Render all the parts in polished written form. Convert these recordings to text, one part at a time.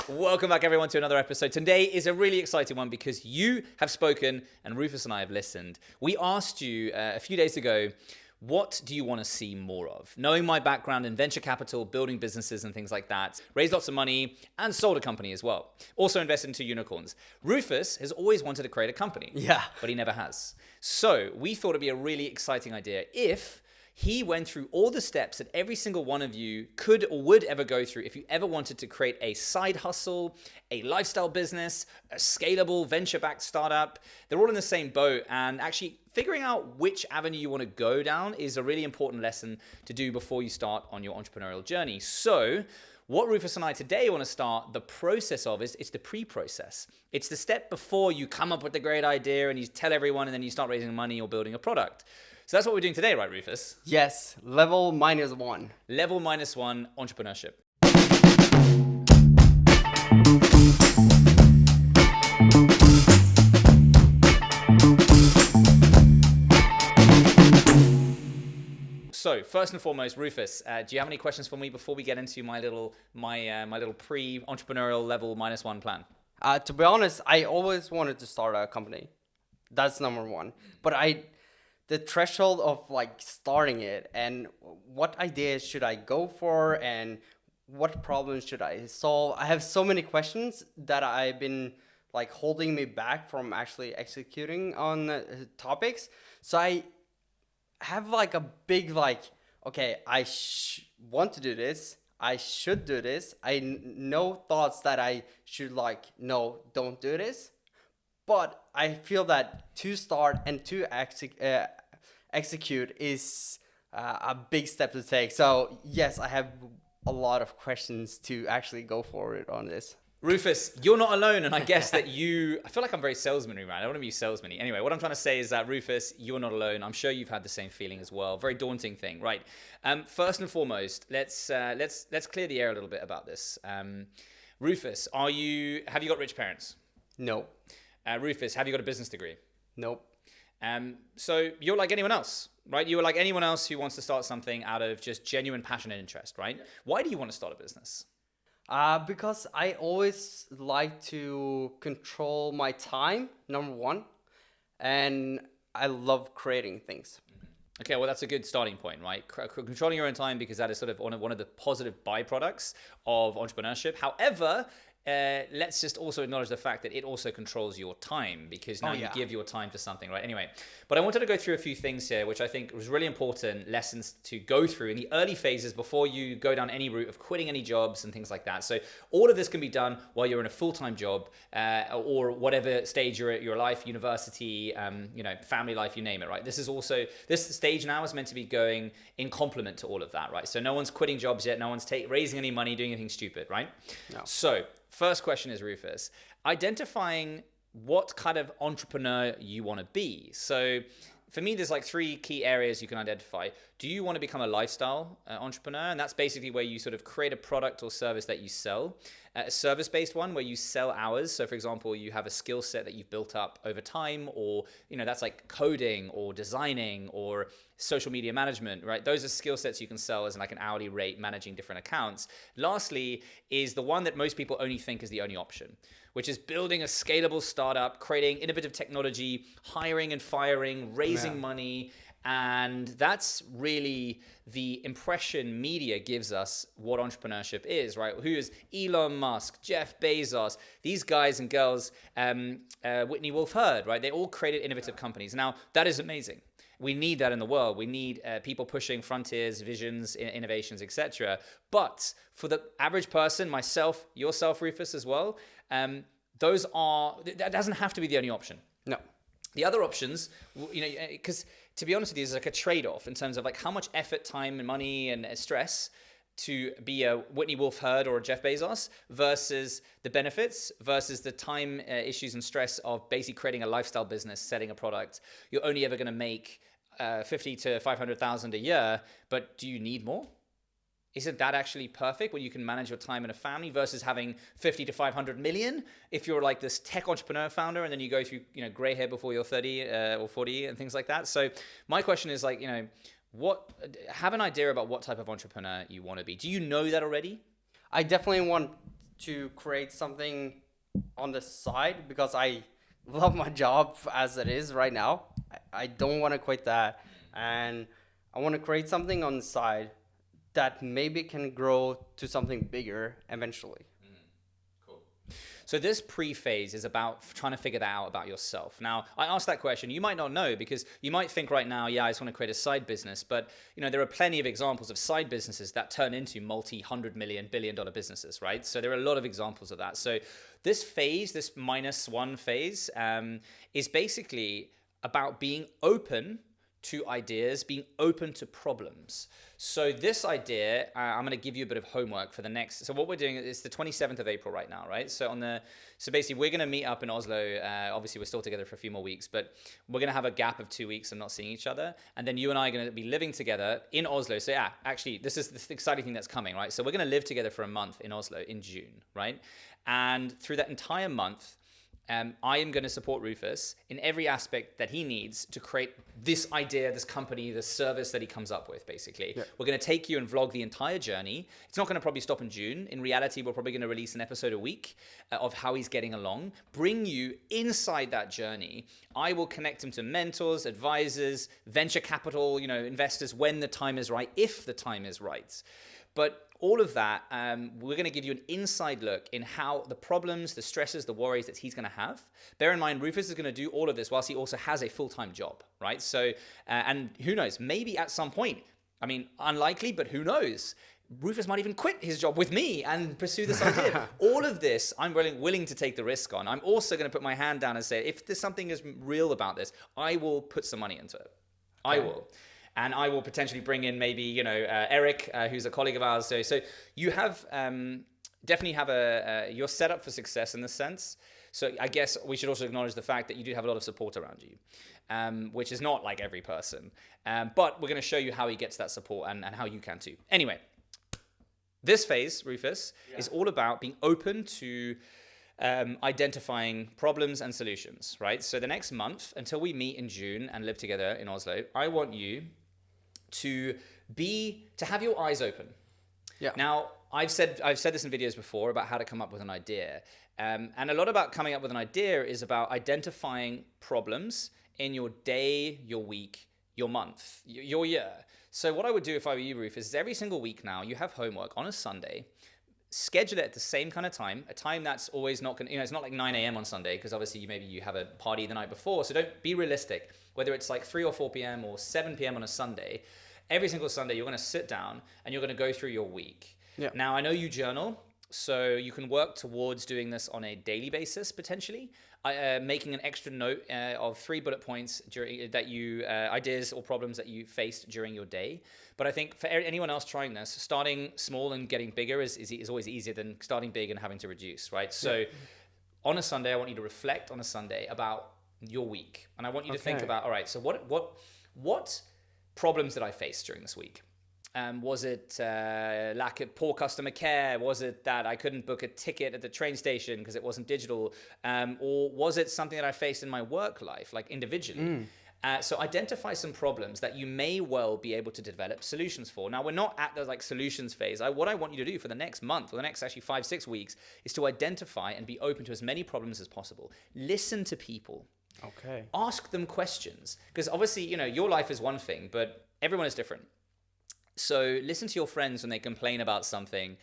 Welcome back, everyone, to another episode. Today is a really exciting one because you have spoken and Rufus and I have listened. We asked you a few days ago, what do you want to see more of? Knowing my background in venture capital, building businesses and things like that, raised lots of money and sold a company as well. Also invested in 2 unicorns. Rufus has always wanted to create a company, but he never has. So we thought it'd be a really exciting idea if he went through all the steps that every single one of you could or would ever go through if you ever wanted to create a side hustle, a lifestyle business, a scalable venture-backed startup. They're all in the same boat, and actually figuring out which avenue you want to go down is a really important lesson to do before you start on your entrepreneurial journey. So what Rufus and I today want to start the process of is it's the pre-process. It's the step before you come up with the great idea and you tell everyone and then you start raising money or building a product. So that's what we're doing today, right, Rufus? Yes, level -1. Level -1 entrepreneurship. So first and foremost, Rufus, do you have any questions for me before we get into my little pre-entrepreneurial level -1 plan? To be honest, I always wanted to start a company. That's number one. But the threshold of like starting it and what ideas should I go for and what problems should I solve? I have so many questions that I've been like holding me back from actually executing on topics. So I have like a big okay, I want to do this. I should do this. I know thoughts that I should no, don't do this. But I feel that to start and to execute is a big step to take. So yes, I have a lot of questions to actually go forward on this. Rufus, you're not alone, and I guess that I feel like I'm very salesman-y, right? I don't want to be salesman-y. Anyway, what I'm trying to say is that, Rufus, you're not alone. I'm sure you've had the same feeling as well. Very daunting thing, right? First and foremost, let's clear the air a little bit about this. Rufus, have you got rich parents? No. Rufus, have you got a business degree? Nope. So you're like anyone else, right? You are like anyone else who wants to start something out of just genuine passion and interest, right? Why do you want to start a business? Because I always like to control my time, number one, and I love creating things. Okay, well, that's a good starting point, right? Controlling your own time, because that is sort of one of the positive byproducts of entrepreneurship. However, let's just also acknowledge the fact that it also controls your time, because now you give your time to something, right? Anyway, but I wanted to go through a few things here, which I think was really important lessons to go through in the early phases before you go down any route of quitting any jobs and things like that. So all of this can be done while you're in a full-time job or whatever stage you're at your life, university, family life, you name it, right? This stage now is meant to be going in complement to all of that, right? So no one's quitting jobs yet. No one's raising any money, doing anything stupid, right? No. So first question is, Rufus, identifying what kind of entrepreneur you want to be. So for me, there's like 3 key areas you can identify. Do you want to become a lifestyle entrepreneur? And that's basically where you sort of create a product or service that you sell. A service-based one where you sell hours. So for example, you have a skill set that you've built up over time, or that's like coding or designing or social media management, right? Those are skill sets you can sell as like an hourly rate, managing different accounts. Lastly is the one that most people only think is the only option, which is building a scalable startup, creating innovative technology, hiring and firing, raising money. And that's really the impression media gives us what entrepreneurship is, right? Who is Elon Musk, Jeff Bezos, these guys and girls, Whitney Wolf Herd, right? They all created innovative companies. Now, that is amazing. We need that in the world. We need people pushing frontiers, visions, innovations, etc. But for the average person, myself, yourself, Rufus, as well, that doesn't have to be the only option. No. The other options, because to be honest with you, there's like a trade-off in terms of like how much effort, time, and money and stress to be a Whitney Wolf Herd or a Jeff Bezos versus the benefits versus the time issues and stress of basically creating a lifestyle business, setting a product. You're only ever going to make 50 to 500,000 a year, but do you need more? Isn't that actually perfect when you can manage your time and a family versus having 50 to 500 million if you're like this tech entrepreneur founder and then you go through, gray hair before you're 30 or 40 and things like that. So my question is like, have an idea about what type of entrepreneur you want to be. Do you know that already? I definitely want to create something on the side because I love my job as it is right now. I don't want to quit that. And I want to create something on the side that maybe can grow to something bigger eventually. Cool. So this pre-phase is about trying to figure that out about yourself. Now, I asked that question. You might not know because you might think right now, yeah, I just want to create a side business. But there are plenty of examples of side businesses that turn into multi-hundred million, billion-dollar businesses, right? So there are a lot of examples of that. So this phase, this -1 phase, is basically about being open to ideas, being open to problems. So this idea, I'm going to give you a bit of homework for the next. So what we're doing is the 27th of April right now, right? So basically we're going to meet up in Oslo. Obviously we're still together for a few more weeks, but we're going to have a gap of 2 weeks of not seeing each other. And then you and I are going to be living together in Oslo. So yeah, actually this is the exciting thing that's coming, right? So we're going to live together for a month in Oslo in June, right? And through that entire month, I am going to support Rufus in every aspect that he needs to create this idea, this company, this service that he comes up with, basically. Yeah. We're going to take you and vlog the entire journey. It's not going to probably stop in June. In reality, we're probably going to release an episode a week of how he's getting along, bring you inside that journey. I will connect him to mentors, advisors, venture capital, investors when the time is right, if the time is right. But all of that, we're going to give you an inside look in how the problems, the stresses, the worries that he's going to have. Bear in mind, Rufus is going to do all of this whilst he also has a full-time job, right? So, and who knows, maybe at some point, unlikely, but who knows? Rufus might even quit his job with me and pursue this idea. All of this, I'm willing to take the risk on. I'm also going to put my hand down and say, if there's something is real about this, I will put some money into it. I will. And I will potentially bring in maybe, Eric, who's a colleague of ours. So you have definitely have you're set up for success in this sense. So I guess we should also acknowledge the fact that you do have a lot of support around you, which is not like every person. But we're going to show you how he gets that support and how you can too. Anyway, this phase, Rufus, is all about being open to identifying problems and solutions, right? So the next month, until we meet in June and live together in Oslo, I want you to have your eyes open. Yeah. Now, I've said this in videos before about how to come up with an idea. And a lot about coming up with an idea is about identifying problems in your day, your week, your month, your year. So what I would do if I were you, Rufus, is every single week now, you have homework on a Sunday. Schedule it at the same kind of time, a time that's always not going to, it's not like 9 a.m. on Sunday, because obviously maybe you have a party the night before. So don't be realistic. Whether it's like 3 or 4 p.m. or 7 p.m. on a Sunday, every single Sunday, you're going to sit down and you're going to go through your week. Yeah. Now, I know you journal, so you can work towards doing this on a daily basis, potentially. Making an extra note of 3 bullet points during that ideas or problems that you faced during your day. But I think for anyone else trying this, starting small and getting bigger is always easier than starting big and having to reduce, right? So on a Sunday, I want you to reflect on a Sunday about your week. And I want you to think about, all right, so what problems did I face during this week? Was it lack of poor customer care? Was it that I couldn't book a ticket at the train station because it wasn't digital? Or was it something that I faced in my work life, like individually? So identify some problems that you may well be able to develop solutions for. Now, we're not at the solutions phase. What I want you to do for the next month or the next actually 5-6 weeks is to identify and be open to as many problems as possible. Listen to people. Okay. Ask them questions. Because obviously, your life is one thing, but everyone is different. So listen to your friends when they complain about something.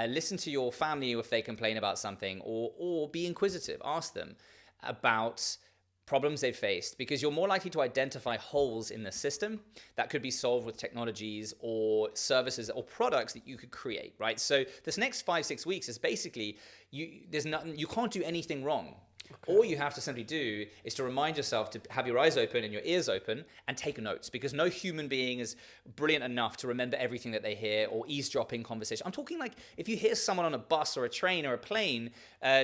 Listen to your family if they complain about something, or be inquisitive. Ask them about problems they've faced, because you're more likely to identify holes in the system that could be solved with technologies or services or products that you could create, right? So this next 5-6 weeks is basically, you can't do anything wrong. Okay. All you have to simply do is to remind yourself to have your eyes open and your ears open and take notes, because no human being is brilliant enough to remember everything that they hear or eavesdropping conversation. I'm talking like if you hear someone on a bus or a train or a plane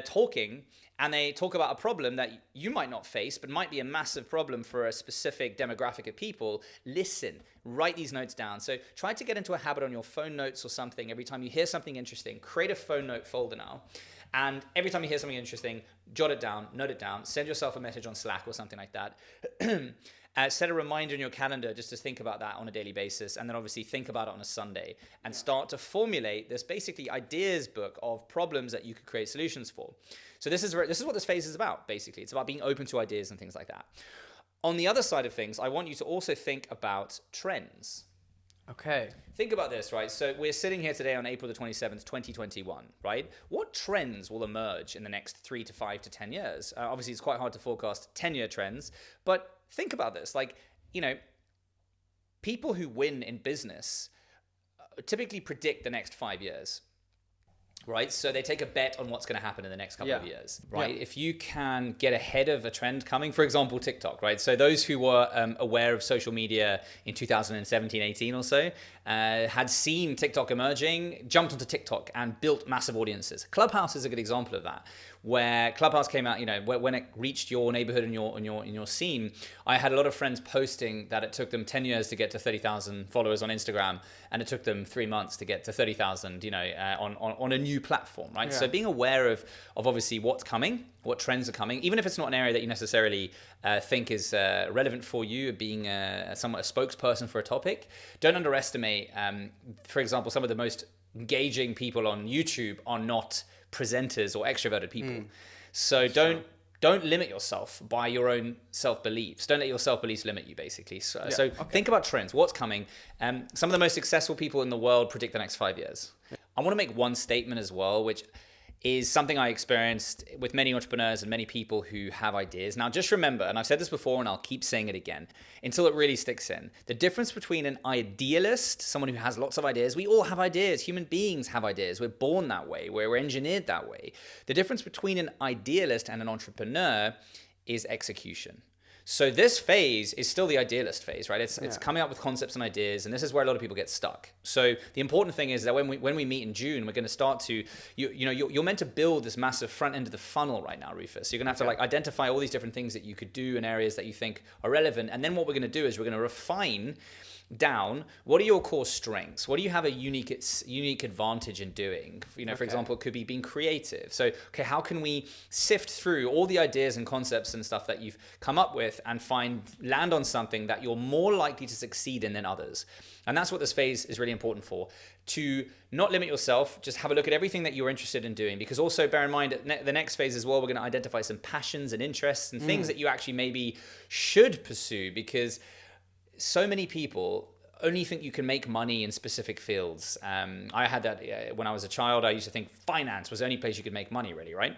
talking, and they talk about a problem that you might not face, but might be a massive problem for a specific demographic of people, listen, write these notes down. So try to get into a habit on your phone notes or something. Every time you hear something interesting, create a phone note folder now. And every time you hear something interesting, jot it down, note it down, send yourself a message on Slack or something like that. Set a reminder in your calendar just to think about that on a daily basis, and then obviously think about it on a Sunday, and start to formulate this basically ideas book of problems that you could create solutions for. So this is what this phase is about, basically. It's about being open to ideas and things like that. On the other side of things, I want you to also think about trends. Okay. Think about this, right? So we're sitting here today on April the 27th, 2021, right? What trends will emerge in the next 3 to 5 to 10 years? Obviously, it's quite hard to forecast 10-year trends, but think about this. Like, people who win in business typically predict the next 5 years. Right, so they take a bet on what's going to happen in the next couple of years, right? Yeah. If you can get ahead of a trend coming, for example, TikTok, right? So those who were aware of social media in 2017, 18 or so, had seen TikTok emerging, jumped onto TikTok and built massive audiences. Clubhouse is a good example of that, where Clubhouse came out, when it reached your neighborhood and your scene. I had a lot of friends posting that it took them 10 years to get to 30,000 followers on Instagram, and it took them 3 months to get to 30,000, on a new platform, right? Yeah. So being aware of obviously what's coming, what trends are coming, even if it's not an area that you necessarily think is relevant for you, being somewhat a spokesperson for a topic. Don't underestimate, for example, some of the most engaging people on YouTube are not presenters or extroverted people. So don't limit yourself by your own self-beliefs. Don't let your self-beliefs limit you, basically. So think about trends, what's coming. Some of the most successful people in the world predict the next 5 years. I want to make one statement as well, which is something I experienced with many entrepreneurs and many people who have ideas. Now, just remember, and I've said this before and I'll keep saying it again until it really sticks in, the difference between an idealist, someone who has lots of ideas, we all have ideas, human beings have ideas, we're born that way, we're engineered that way. The difference between an idealist and an entrepreneur is execution. So this phase is still the idealist phase, right? It's coming up with concepts and ideas, and this is where a lot of people get stuck. So the important thing is that when we meet in June, we're going to start to, you're meant to build this massive front end of the funnel right now, Rufus. So you're going to have to identify all these different things that you could do in areas that you think are relevant, and then what we're going to do is we're going to refine down what are your core strengths, what do you have a unique advantage in doing, for example, it could be being creative. So how can we sift through all the ideas and concepts and stuff that you've come up with and land on something that you're more likely to succeed in than others. And that's what this phase is really important for, to not limit yourself, just have a look at everything that you're interested in doing, because also bear in mind the next phase as well, we're going to identify some passions and interests and things that you actually maybe should pursue, because so many people only think you can make money in specific fields. I had that when I was a child. I used to think finance was the only place you could make money, really, right?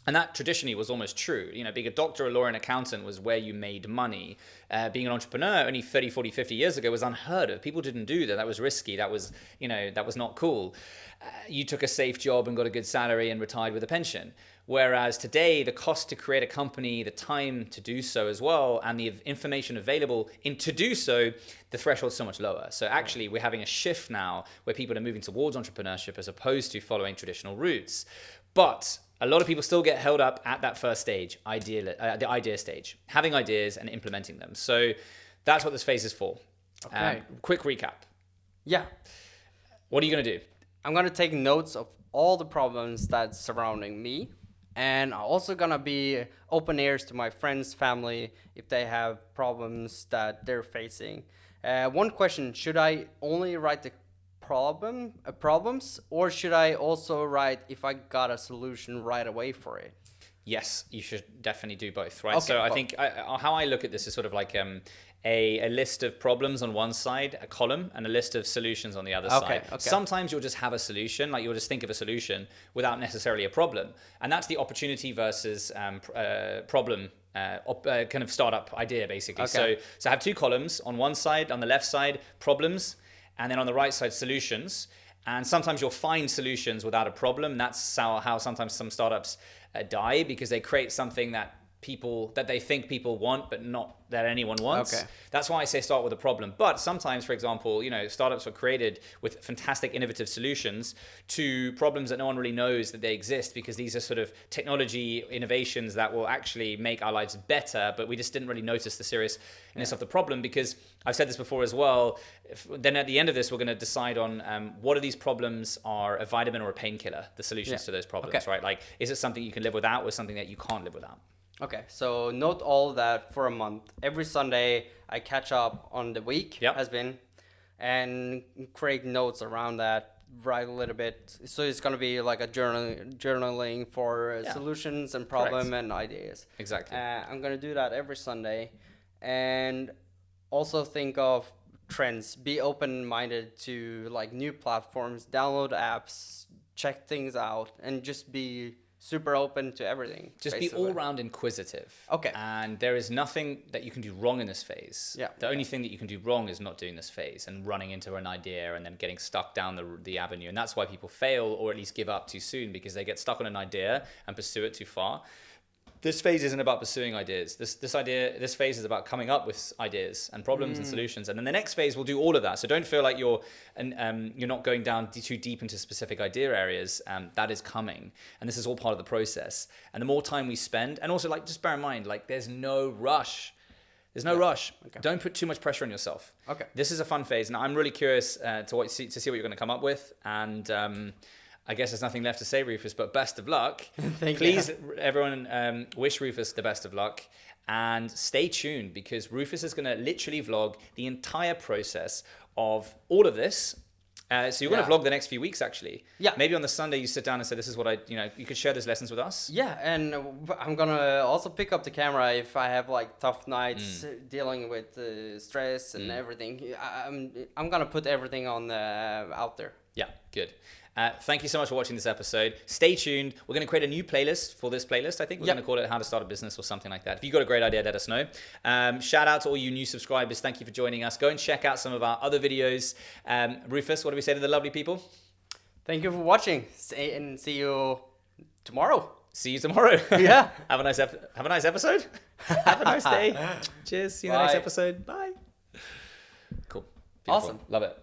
And that traditionally was almost true. Being a doctor, a lawyer, an accountant was where you made money. Being an entrepreneur only 30, 40, 50 years ago was unheard of. People didn't do that. That was risky. That was, that was not cool. You took a safe job and got a good salary and retired with a pension. Whereas today, the cost to create a company, the time to do so as well, and the information available to do so, the threshold's so much lower. So actually, we're having a shift now where people are moving towards entrepreneurship as opposed to following traditional routes. But a lot of people still get held up at that first stage, the idea stage, having ideas and implementing them. So that's what this phase is for. Okay. Quick recap. Yeah. What are you going to do? I'm going to take notes of all the problems that's surrounding me. And I'm also going to be open ears to my friends, family, if they have problems that they're facing. One question, should I only write the problems, or should I also write if I got a solution right away for it? Yes, you should definitely do both, right? Okay, so I think how I look at this is sort of like a list of problems on one side, a column, and a list of solutions on the other side. Okay. Sometimes you'll just have a solution, like you'll just think of a solution without necessarily a problem. And that's the opportunity versus problem kind of startup idea, basically. Okay. So I have two columns. On one side, on the left side, problems, and then on the right side, solutions. And sometimes you'll find solutions without a problem. That's how sometimes some startups die, because they create something that they think people want, but not that anyone wants. Okay. That's why I say start with a problem. But sometimes, for example, startups are created with fantastic innovative solutions to problems that no one really knows that they exist, because these are sort of technology innovations that will actually make our lives better, but we just didn't really notice the seriousness of the problem, because I've said this before as well. Then at the end of this, we're going to decide on what of these problems are a vitamin or a painkiller, the solutions to those problems, right? Like, is it something you can live without, or something that you can't live without? Okay, so note all that for a month. Every Sunday, I catch up on the week has been, and create notes around that. Write a little bit. So it's gonna be like a journaling for solutions and problem and ideas. Exactly. I'm gonna do that every Sunday, and also think of trends. Be open-minded to like new platforms, download apps, check things out, and just be super open to everything. Just basically. be all round inquisitive. Okay. And there is nothing that you can do wrong in this phase. Yeah. The only thing that you can do wrong is not doing this phase and running into an idea and then getting stuck down the avenue. And that's why people fail, or at least give up too soon, because they get stuck on an idea and pursue it too far. This phase isn't about pursuing ideas. This phase is about coming up with ideas and problems and solutions. And then the next phase will do all of that. So don't feel like you're not going down too deep into specific idea areas. That is coming. And this is all part of the process. And the more time we spend, and also like, just bear in mind, like there's no rush. There's no rush. Okay. Don't put too much pressure on yourself. Okay. This is a fun phase. And I'm really curious to see what you're going to come up with. And I guess there's nothing left to say, Rufus, but best of luck. Please, everyone, wish Rufus the best of luck. And stay tuned, because Rufus is going to literally vlog the entire process of all of this. So you're going to vlog the next few weeks, actually. Yeah. Maybe on the Sunday you sit down and say, this is what you could share those lessons with us. Yeah, and I'm going to also pick up the camera if I have like tough nights dealing with stress and everything. I'm going to put everything on out there. Yeah, good. Thank you so much for watching this episode. Stay tuned. We're going to create a new playlist for this playlist. I think we're going to call it How to Start a Business or something like that. If you've got a great idea, let us know. Shout out to all you new subscribers. Thank you for joining us. Go and check out some of our other videos. Rufus, what do we say to the lovely people? Thank you for watching, and see you tomorrow. See you tomorrow. Yeah. Have a nice episode. Have a nice day. Cheers. See you in the next episode. Bye. Cool. Beautiful. Awesome. Love it.